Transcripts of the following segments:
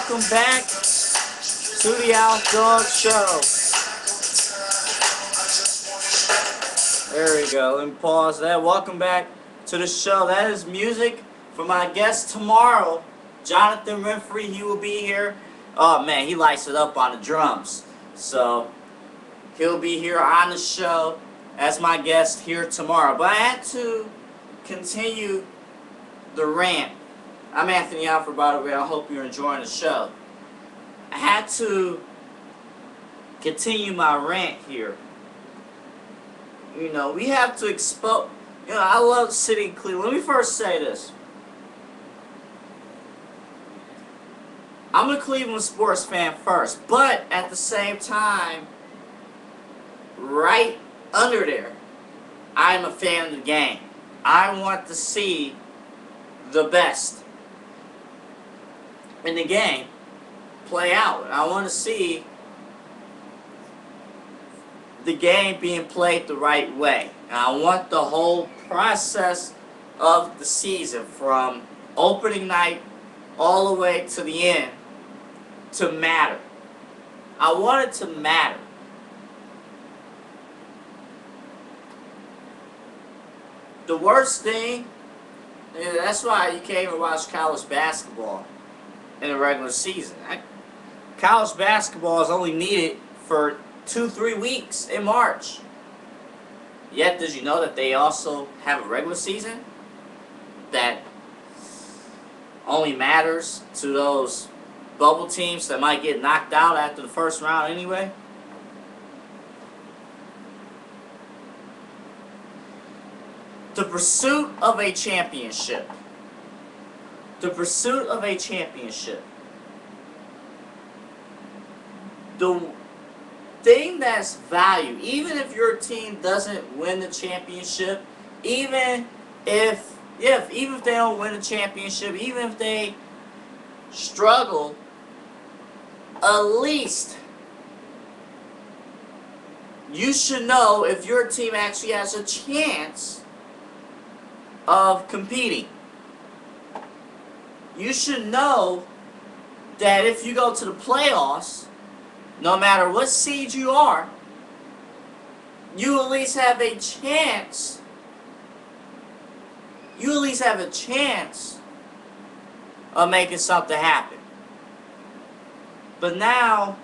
welcome back to the Alf'Dawg Show. There we go. Let me pause that. Welcome back to the show. That is music for my guest tomorrow, Jonathan Renfrey. He will be here. Oh man, he lights it up on the drums. So he'll be here on the show as my guest here tomorrow. But I had to continue the rant. I'm Anthony Alfred, by the way. I hope you're enjoying the show. I had to continue my rant here. You know, we have to expose. You know, I love the city of Cleveland. Let me first say this. I'm a Cleveland sports fan first, but at the same time, right under there, I'm a fan of the game. I want to see the best in the game play out. I want to see the game being played the right way. And I want the whole process of the season, from opening night all the way to the end, to matter. I want it to matter. The worst thing, and that's why you can't even watch college basketball in the regular season. College basketball is only needed for 2-3 weeks in March. Yet, did you know that they also have a regular season that only matters to those bubble teams that might get knocked out after the first round anyway? The pursuit of a championship. The pursuit of a championship. The thing that's valued, even if your team doesn't win the championship, even if they don't win the championship, even if they struggle, at least you should know if your team actually has a chance of competing. You should know that if you go to the playoffs, no matter what seed you are, you at least have a chance. You at least have a chance of making something happen. But now,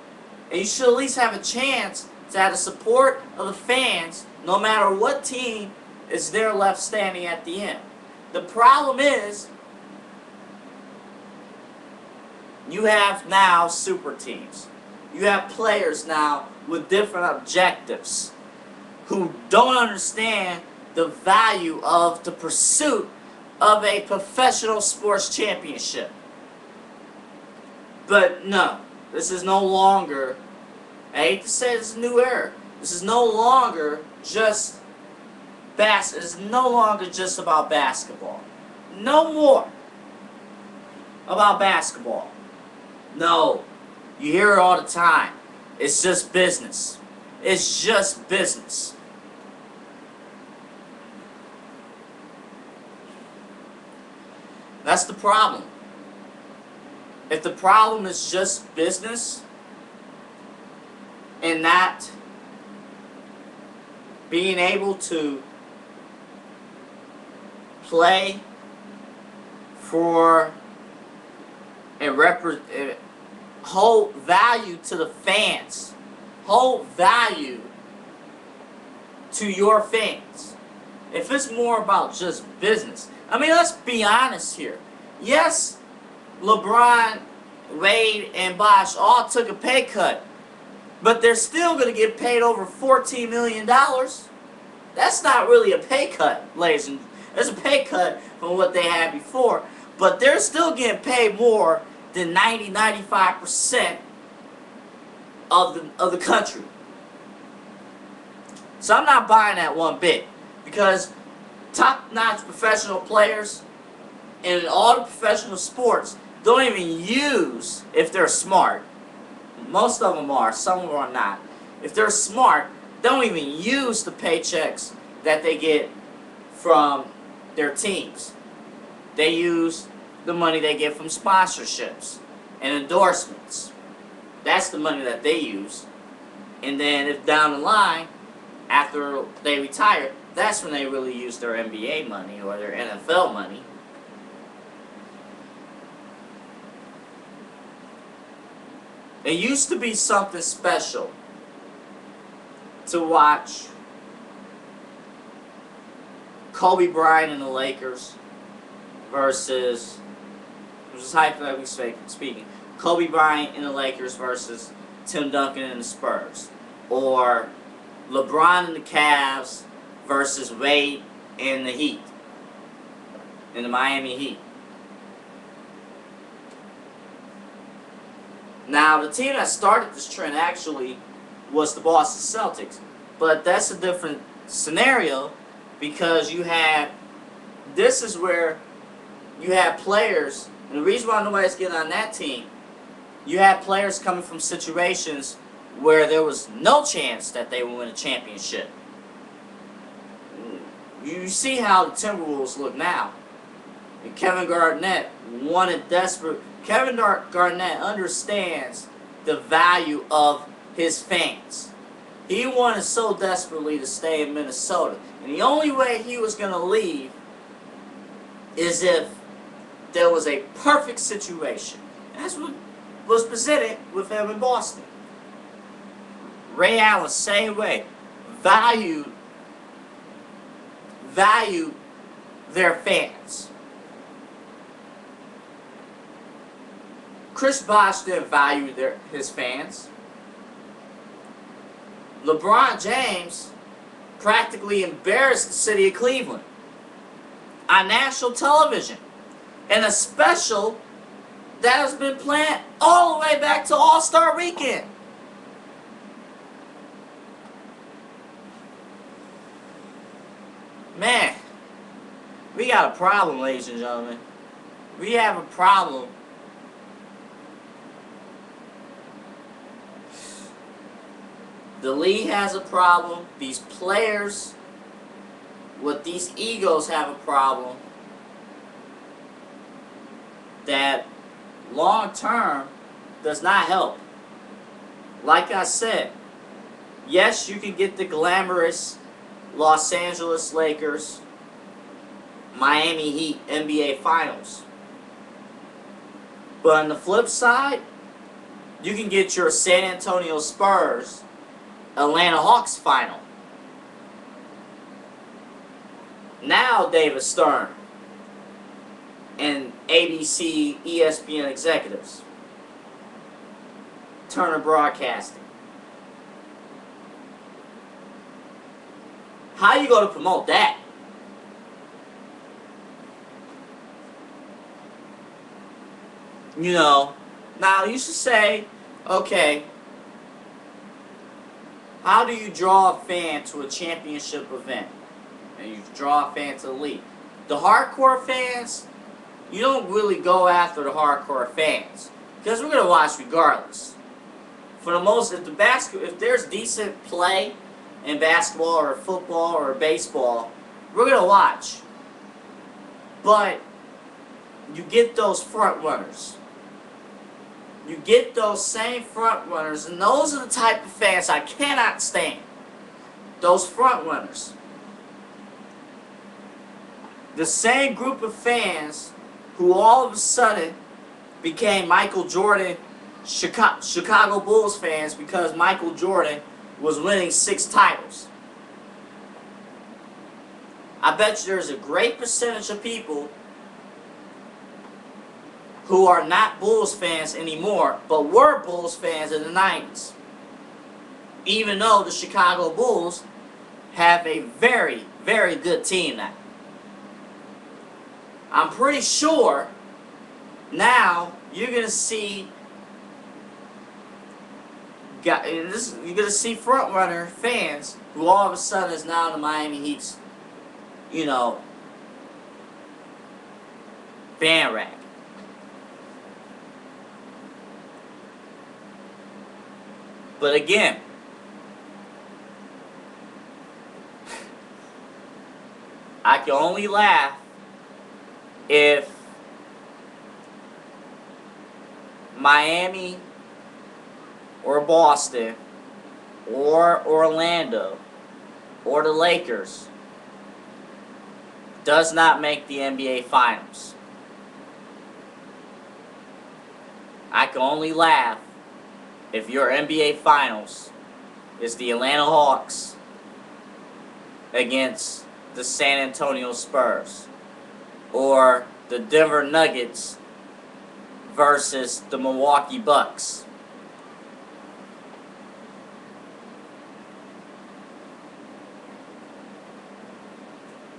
you should at least have a chance to have the support of the fans, no matter what team is there left standing at the end. The problem is, you have now super teams. You have players now with different objectives who don't understand the value of the pursuit of a professional sports championship. But no, this is no longer, I hate to say this is a new era. This is no longer just it's no longer just about basketball. No more about basketball. No. You hear it all the time. It's just business. It's just business. That's the problem. If the problem is just business and not being able to play for and hold value to the fans, hold value to your fans. If it's more about just business, I mean, let's be honest here. Yes, LeBron, Wade, and Bosh all took a pay cut, but they're still going to get paid over $14 million. That's not really a pay cut, ladies and gentlemen. There's a pay cut from what they had before, but they're still getting paid more than 90-95% of the country. So I'm not buying that one bit, because top-notch professional players in all the professional sports don't even use, if they're smart, most of them are, some of them are not, if they're smart, don't even use the paychecks that they get from their teams. They use the money they get from sponsorships. and endorsements. That's the money that they use. And then if down the line, after they retire, that's when they really use their NBA money or their NFL money. It used to be something special to watch Kobe Bryant and the Lakers versus, just hypothetically speaking, Kobe Bryant and the Lakers versus Tim Duncan and the Spurs. Or LeBron and the Cavs versus Wade and the Heat. And the Miami Heat. Now, the team that started this trend actually was the Boston Celtics. But that's a different scenario because you had, this is where you had players, and the reason why nobody's getting on that team, you had players coming from situations where there was no chance that they would win a championship. You see how the Timberwolves look now. And Kevin Garnett wanted desperate. Kevin Garnett understands the value of his fans. He wanted so desperately to stay in Minnesota. And the only way he was going to leave is if there was a perfect situation. That's what was presented with him in Boston. Ray Allen, same way. Valued their fans. Chris Bosh didn't value his fans. LeBron James practically embarrassed the city of Cleveland on national television in a special that has been planned all the way back to All-Star Weekend. Man, we got a problem, ladies and gentlemen. We have a problem. The league has a problem. These players with these egos have a problem that long term does not help. Like I said, yes, you can get the glamorous Los Angeles Lakers, Miami Heat NBA Finals. But on the flip side, you can get your San Antonio Spurs, Atlanta Hawks final. Now David Stern and ABC, ESPN executives, Turner Broadcasting. How you going to promote that? You know, now you should say, okay, how do you draw a fan to a championship event? And you draw a fan to the league. The hardcore fans, you don't really go after the hardcore fans because we're gonna watch regardless. For the most, if there's decent play in basketball or football or baseball, we're gonna watch. But you get those front runners. You get those same front runners, and those are the type of fans I cannot stand. Those front runners. The same group of fans who all of a sudden became Michael Jordan, Chicago Bulls fans because Michael Jordan was winning 6 titles. I bet you there's a great percentage of people who are not Bulls fans anymore, but were Bulls fans in the 90s. Even though the Chicago Bulls have a very, very good team now. I'm pretty sure now you're going to see you're going to see front-runner fans who all of a sudden is now the Miami Heat's, you know, bandwagon. But again, I can only laugh if Miami or Boston or Orlando or the Lakers does not make the NBA Finals. I can only laugh if your NBA Finals is the Atlanta Hawks against the San Antonio Spurs, or the Denver Nuggets versus the Milwaukee Bucks.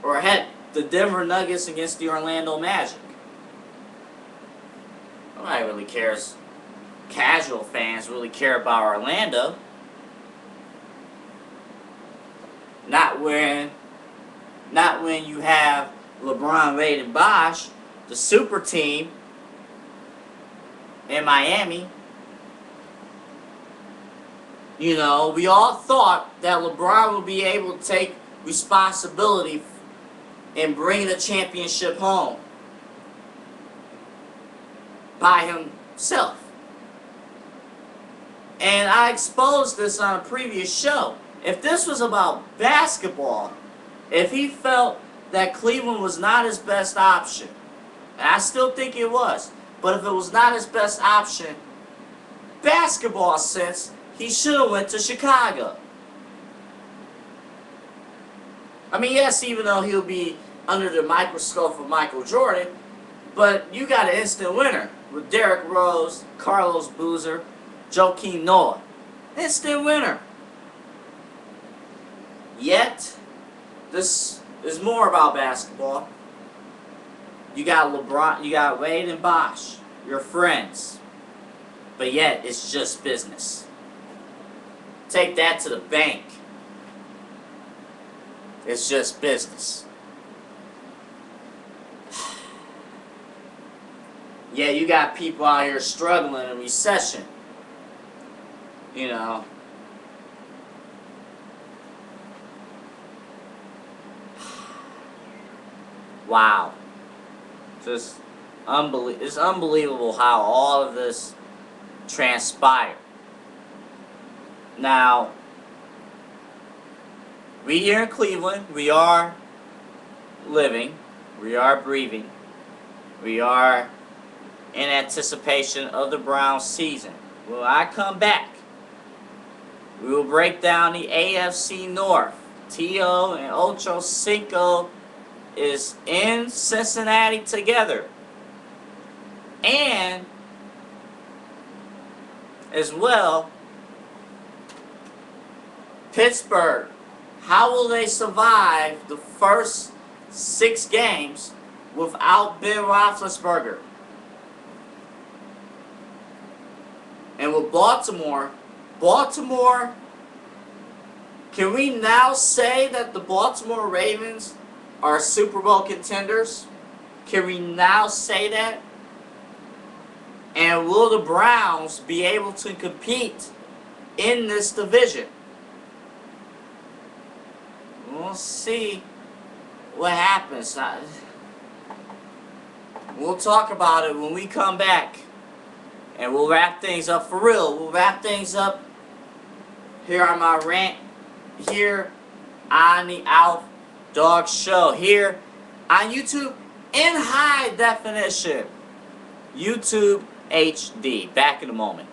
Or heck, the Denver Nuggets against the Orlando Magic. Nobody really cares. Casual fans really care about Orlando. Not when you have LeBron, Wade, and Bosh, the super team in Miami. You know, we all thought that LeBron would be able to take responsibility in bringing the championship home by himself. And I exposed this on a previous show. If this was about basketball, if he felt that Cleveland was not his best option, and I still think it was, but if it was not his best option, basketball sense, he should have went to Chicago. I mean, yes, even though he'll be under the microscope of Michael Jordan, but you got an instant winner with Derrick Rose, Carlos Boozer, Joakim Noah. Instant winner. Yet, this is more about basketball. You got LeBron, you got Wade and Bosh, your friends. But yet, it's just business. Take that to the bank. It's just business. Yeah, you got people out here struggling in a recession. You know. Wow. Just it's unbelievable how all of this transpired. Now, we here in Cleveland, we are living, we are breathing, we are in anticipation of the Browns season. When I come back, we will break down the AFC North. Tio and Ocho Cinco is in Cincinnati together. And, as well, Pittsburgh. How will they survive the first 6 games without Ben Roethlisberger? And with Baltimore, can we now say that the Baltimore Ravens are Super Bowl contenders? Can we now say that? And will the Browns be able to compete in this division? We'll see what happens. We'll talk about it when we come back. And we'll wrap things up for real. We'll wrap things up here on my rant. Here on the Alf'Dawg Show. Here on YouTube in high definition. YouTube HD. Back in a moment.